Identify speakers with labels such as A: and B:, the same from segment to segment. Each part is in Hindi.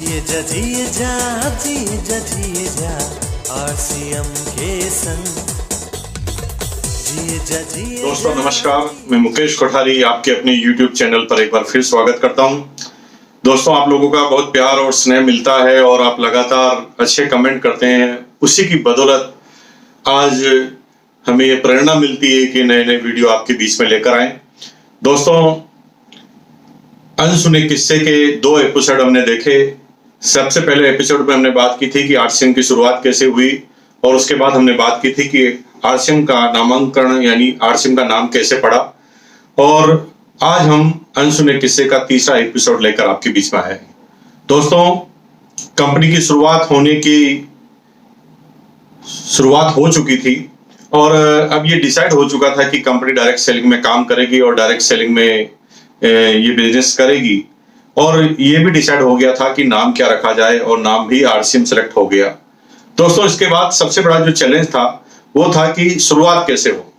A: जिए जा RCM के संग
B: दोस्तों नमस्कार, मैं मुकेश कोठारी आपके अपने YouTube चैनल पर एक बार फिर स्वागत करता हूं। दोस्तों आप लोगों का बहुत प्यार और स्नेह मिलता है और आप लगातार अच्छे कमेंट करते हैं। उसी की बदौलत आज हमें ये प्रेरणा मिलती है कि नए नए वीडियो आपके बीच में लेकर आए। दोस्तों अनसुने किस्से के 2 एपिसोड हमने देखे। सबसे पहले एपिसोड में हमने बात की थी कि RCM की शुरुआत कैसे हुई और उसके बाद हमने बात की थी कि RCM का नामांकन यानी RCM का नाम कैसे पड़ा। और आज हम अनसुने किस्से का 3रा एपिसोड लेकर आपके बीच में आए। दोस्तों कंपनी की शुरुआत हो चुकी थी और अब ये डिसाइड हो चुका था कि कंपनी डायरेक्ट सेलिंग में काम करेगी और डायरेक्ट सेलिंग में ये बिजनेस करेगी। और ये भी डिसाइड हो गया था कि नाम क्या रखा जाए और नाम भी RCM सेलेक्ट हो गया। दोस्तों इसके बाद सबसे बड़ा जो चैलेंज था वो था कि शुरुआत कैसे हो।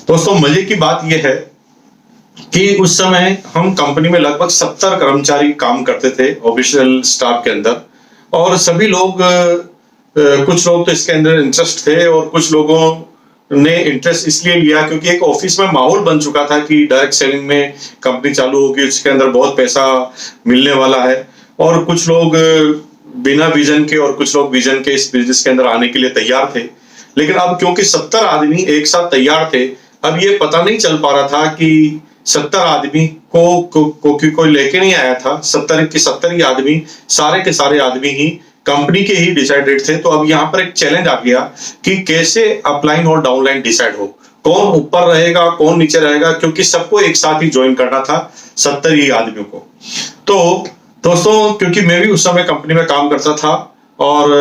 B: दोस्तों मजे की बात यह है कि उस समय हम कंपनी में लगभग 70 कर्मचारी काम करते थे ऑफिशियल स्टाफ के अंदर। और सभी लोग कुछ लोग तो इसके अंदर इंटरेस्ट थे और कुछ लोगों ने इंटरेस्ट इसलिए लिया क्योंकि एक ऑफिस में माहौल बन चुका था कि डायरेक्ट सेलिंग में कंपनी चालू होगी, उसके अंदर बहुत पैसा मिलने वाला है। और कुछ लोग बिना विजन के और कुछ लोग विजन के इस बिजनेस के अंदर आने के लिए तैयार थे। लेकिन अब क्योंकि 70 आदमी एक साथ तैयार थे, अब ये पता नहीं चल पा रहा था कि 70 आदमी को कोई लेके नहीं आया था। 70 के 70 ही आदमी, सारे के सारे आदमी ही कंपनी के ही डिसाइडेड थे। तो अब यहाँ पर एक चैलेंज आ गया कि कैसे अपलाइन और डाउनलाइन डिसाइड हो, कौन ऊपर रहेगा कौन नीचे रहेगा, क्योंकि सबको एक साथ ही ज्वाइन करना था 70 ही आदमियों को। तो दोस्तों क्योंकि मैं भी उस समय कंपनी में काम करता था और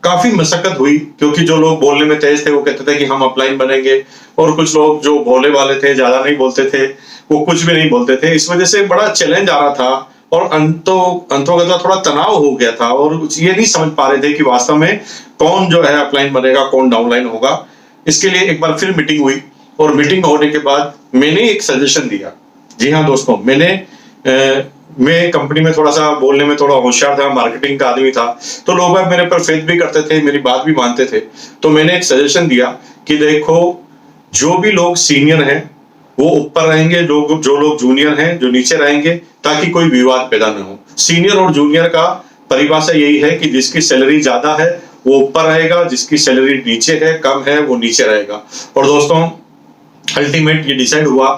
B: काफी मशक्कत हुई, क्योंकि जो लोग बोलने में तेज थे वो कहते थे कि हम अपलाइन बनेंगे और कुछ लोग जो भोले वाले थे, ज्यादा नहीं बोलते थे, वो कुछ भी नहीं बोलते थे। इस वजह से बड़ा चैलेंज आ रहा था और अंतोगत थोड़ा तनाव हो गया था और ये नहीं समझ पा रहे थे कि वास्तव में कौन जो है अपलाइन बनेगा कौन डाउनलाइन होगा। इसके लिए एक बार फिर मीटिंग हुई और मीटिंग होने के बाद मैंने एक सजेशन दिया। जी हाँ दोस्तों, मैं कंपनी में थोड़ा सा बोलने में थोड़ा होशियार था, मार्केटिंग का आदमी था, तो लोग मेरे पर फेथ भी करते थे, मेरी बात भी मानते थे। तो मैंने एक सजेशन दिया कि देखो जो भी लोग सीनियर हैं वो ऊपर रहेंगे, जो लोग जूनियर हैं जो नीचे रहेंगे, ताकि कोई विवाद पैदा न हो। सीनियर और जूनियर का परिभाषा यही है कि जिसकी सैलरी ज्यादा है वो ऊपर रहेगा, जिसकी सैलरी नीचे है कम है वो नीचे रहेगा। और दोस्तों अल्टीमेट ये डिसाइड हुआ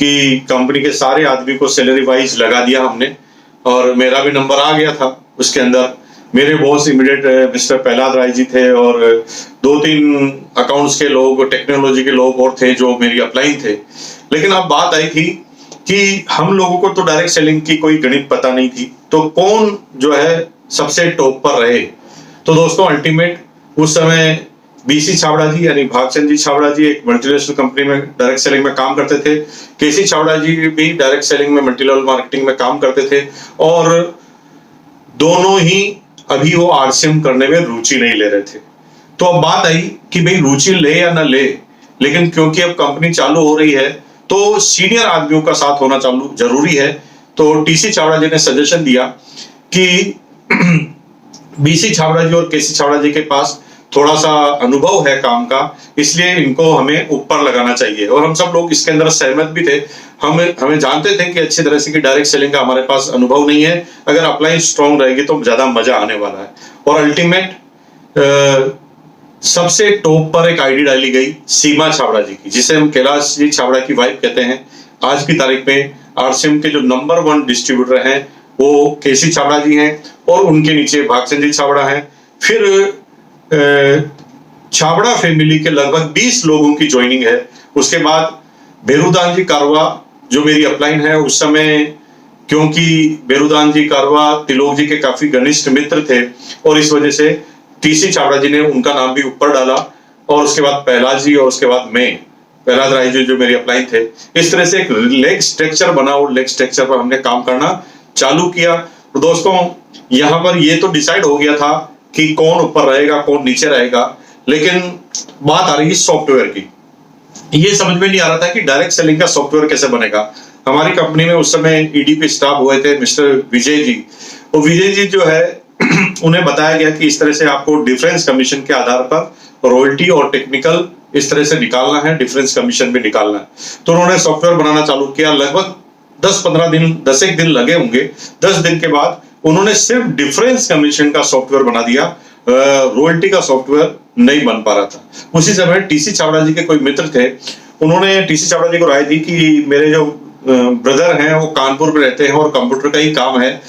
B: कि कंपनी के सारे आदमी को सैलरी वाइज लगा दिया हमने और मेरा भी नंबर आ गया था उसके अंदर। मेरे boss immediate mister Prahlad Rai ji थे और 2-3 अकाउंट्स के लोग, टेक्नोलॉजी के लोग और थे जो मेरी अपलाइन थे। लेकिन अब बात आई थी कि हम लोगों को तो डायरेक्ट सेलिंग की कोई गणित पता नहीं थी, तो कौन जो है सबसे टॉप पर रहे। तो दोस्तों अल्टीमेट उस समय BC छाबड़ा जी यानी भागचंद जी छाबड़ा जी एक मल्टीनेशनल कंपनी में डायरेक्ट सेलिंग में काम करते थे। KC छाबड़ा जी भी डायरेक्ट सेलिंग में मल्टी लेवल मार्केटिंग में काम करते थे और दोनों ही अभी वो RCM करने में रुचि नहीं ले रहे थे। तो अब बात आई कि भाई रुचि ले या ना ले, लेकिन क्योंकि अब कंपनी चालू हो रही है तो सीनियर आदमियों का साथ होना चालू जरूरी है। तो TC छाबड़ा जी ने सजेशन दिया कि BC छाबड़ा जी और KC छाबड़ा जी के पास थोड़ा सा अनुभव है काम का, इसलिए इनको हमें ऊपर लगाना चाहिए। और हम सब लोग इसके अंदर सहमत भी थे। हमें जानते थे कि अच्छी तरह से कि डायरेक्ट सेलिंग का हमारे पास अनुभव नहीं है, अगर अपलाइन स्ट्रॉन्ग रहेगी तो ज्यादा मजा आने वाला है। और अल्टीमेट सबसे टॉप पर एक आईडी डाली गई सीमा छाबड़ा जी की, जिसे हम कैलाश जी छाबड़ा की वाइफ कहते हैं। आज की तारीख में RCM के जो नंबर 1 डिस्ट्रीब्यूटर हैं वो KC छाबड़ा जी हैं और उनके नीचे भागचंद जी छाबड़ा हैं। फिर छाबड़ा फैमिली के लगभग 20 लोगों की ज्वाइनिंग है। उसके बाद बेरुदान जी कारवा जो मेरी अपलाइन है, उस समय क्योंकि बेरुदान जी कारवा तिलोक जी के काफी घनिष्ठ मित्र थे और इस वजह से TC छाबड़ा जी ने उनका नाम भी ऊपर डाला। और उसके बाद प्रहलाद जी और उसके बाद मैं, प्रहलाद राय जी जो मेरी अपलाइन थे। इस तरह से एक लेग स्ट्रक्चर बना और लेग स्ट्रक्चर पर हमने काम करना चालू किया। तो दोस्तों यहाँ पर ये तो डिसाइड हो गया था कि कौन ऊपर रहेगा कौन नीचे रहेगा, लेकिन बात आ रही है सॉफ्टवेयर की। ये समझ में नहीं आ रहा था कि डायरेक्ट सेलिंग का सॉफ्टवेयर कैसे बनेगा। हमारी कंपनी में उस समय ED पे स्टाफ हुए थे मिस्टर विजय जी और विजय जी जो है उन्हें बताया गया कि इस तरह से आपको डिफरेंस कमीशन के आधार पर रॉयल्टी और टेक्निकल इस तरह से निकालना है, डिफरेंस कमीशन भी निकालना है। तो उन्होंने सॉफ्टवेयर बनाना चालू किया। लगभग 10-15 दिन, 10 दिन लगे होंगे। 10 दिन के बाद उन्होंने सिर्फ डिफरेंस कमीशन का सॉफ्टवेयर बना दिया, रॉयल्टी का सॉफ्टवेयर नहीं बन पा रहा था। उसी समय टीसी छाबड़ा जी के कोई मित्र थे, उन्होंने टीसी छाबड़ा जी को राय दी कि मेरे जो ब्रदर हैं वो कानपुर में रहते हैं और कंप्यूटर का ही काम है,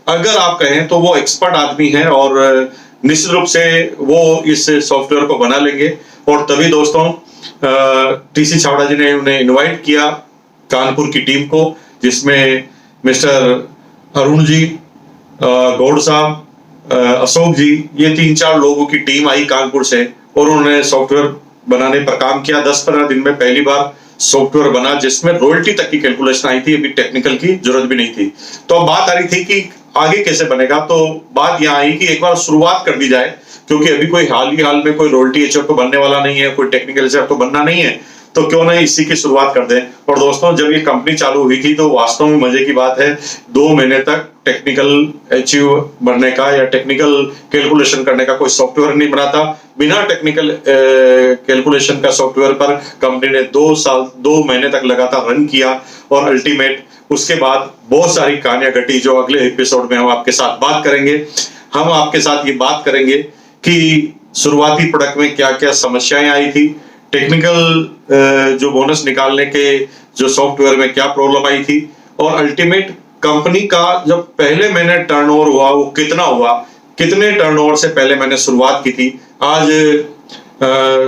B: अगर आप कहें तो वो एक्सपर्ट आदमी है और निश्चित रूप से वो इस सॉफ्टवेयर को बना लेंगे। और तभी दोस्तों टीसी छाबड़ा जी ने उन्हें इनवाइट किया कानपुर की टीम को, जिसमें मिस्टर अरुण जी, गौड़ साहब, अशोक जी, ये 3-4 लोगों की टीम आई कानपुर से और उन्होंने सॉफ्टवेयर बनाने पर काम किया। 10-15 दिन में पहली बार सॉफ्टवेयर बना जिसमें रॉयल्टी तक की कैलकुलेशन आई थी, अभी टेक्निकल की जरूरत भी नहीं थी। तो अब बात आ रही थी कि आगे कैसे बनेगा। तो बात यहाँ आई कि एक बार शुरुआत कर दी जाए, क्योंकि अभी कोई हाल में कोई रॉयल्टी एचआर तो बनने वाला नहीं है, कोई टेक्निकल एचआर तो बनना नहीं है, तो क्यों नहीं इसी की शुरुआत कर दें। और दोस्तों जब ये कंपनी चालू हुई थी तो वास्तव में मजे की बात है, 2 महीने तक टेक्निकल अचीव बनने का या टेक्निकल कैलकुलेशन करने का कोई सॉफ्टवेयर नहीं बना था। बिना टेक्निकल कैलकुलेशन का सॉफ्टवेयर पर कंपनी ने 2 महीने तक लगातार रन किया और अल्टीमेट उसके बाद बहुत सारी कहानियां घटी, जो अगले एपिसोड में हम आपके साथ बात करेंगे। हम आपके साथ ये बात करेंगे कि शुरुआती प्रोडक्ट में क्या क्या समस्याएं आई थी, टेक्निकल जो बोनस निकालने के जो सॉफ्टवेयर में क्या प्रॉब्लम आई थी, और अल्टीमेट कंपनी का जब पहले महीने टर्नओवर हुआ वो कितना हुआ, कितने टर्नओवर से पहले मैंने शुरुआत की थी। आज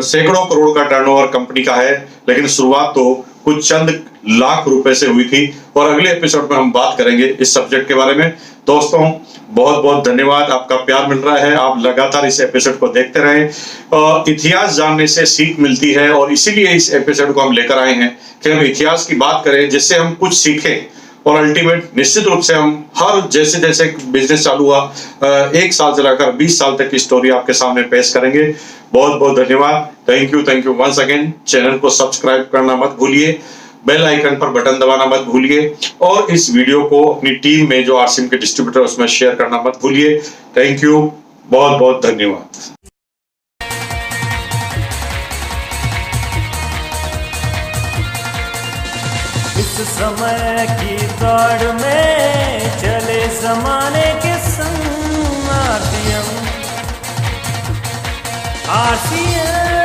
B: सैकड़ों करोड़ का टर्नओवर कंपनी का है, लेकिन शुरुआत तो कुछ चंद लाख रुपए से हुई थी। और अगले एपिसोड में हम बात करेंगे इस सब्जेक्ट के बारे में। दोस्तों बहुत बहुत धन्यवाद, आपका प्यार मिल रहा है, आप लगातार इस एपिसोड को देखते रहें। इतिहास जानने से सीख मिलती है और इसीलिए इस एपिसोड को हम लेकर आए हैं कि हम इतिहास की बात करें जिससे हम कुछ सीखें और अल्टीमेट निश्चित रूप से हम हर जैसे जैसे बिजनेस चालू हुआ 1 साल से लेकर 20 साल तक की स्टोरी आपके सामने पेश करेंगे। बहुत बहुत धन्यवाद, thank you once again. Channel को सब्सक्राइब करना मत भूलिए, बेल आइकन पर बटन दबाना मत भूलिए और इस वीडियो को अपनी टीम में जो आरसीएम के डिस्ट्रीब्यूटर उसमें शेयर करना मत भूलिए। थैंक यू, बहुत बहुत धन्यवाद।
A: इस समय की दौड़ में चले जमाने के संग आरसीएम